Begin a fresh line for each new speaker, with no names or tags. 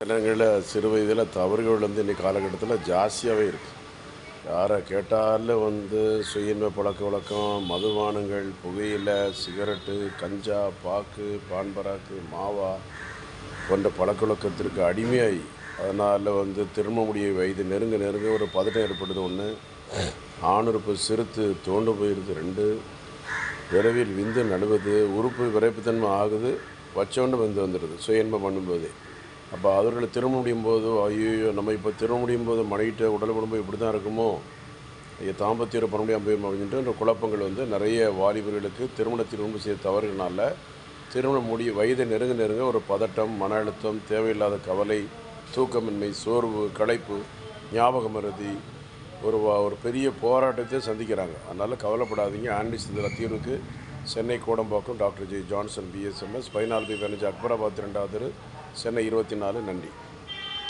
ஜனங்களில் சிறு வயதில் தவறுகள் இன்றைக்கி காலகட்டத்தில் ஜாஸ்தியாகவே இருக்குது. யாரை கேட்டாலும் சுயின்மை பழக்க வழக்கம், மதுபானங்கள், புகையிலை, சிகரெட்டு, கஞ்சா, பாக்கு, பான்பராக்கு, மாவா போன்ற பழக்க வழக்கத்திற்கு அடிமையாகி அதனால் திரும்ப முடிய வயது நெருங்க நெருங்க ஒரு பதட்டம் ஏற்படுது. ஒன்று, ஆணுறுப்பு சிறுத்து தோண்டு போயிடுது. 2, விரைவில் விந்து நடுவது, உறுப்பு விரைப்புத்தன்மை ஆகுது, வச்சோண்டு வந்துடுது சுயன்மை பண்ணும்போதே. அப்போ அவர்களை திரும்ப முடியும் போது ஐயோ நம்ம இப்போ திரும்ப முடியும் போது மனைவிட்ட உடல் குடும்பம் இப்படி தான் இருக்குமோ, தாம்பத்தியம் பண்ண முடியாமல் போய் அப்படின்ட்டு இந்த குழப்பங்கள் நிறைய வாலிபர்களுக்கு திருமணம் செய்ய தவறுகளால் திருமணம் வயதை நெருங்க நெருங்க ஒரு பதட்டம், மன அழுத்தம், தேவையில்லாத கவலை, தூக்கமின்மை, சோர்வு, களைப்பு, ஞாபக மறதி ஒரு பெரிய போராட்டத்தை சந்திக்கிறாங்க. அதனால் கவலைப்படாதீங்க. ஆன்டிஸ் தீர்வுக்கு Chennai Kodambakkam doctor J Johnson BSMS 14B Akbarabad 2வது தெரு சென்னை 24. நன்றி.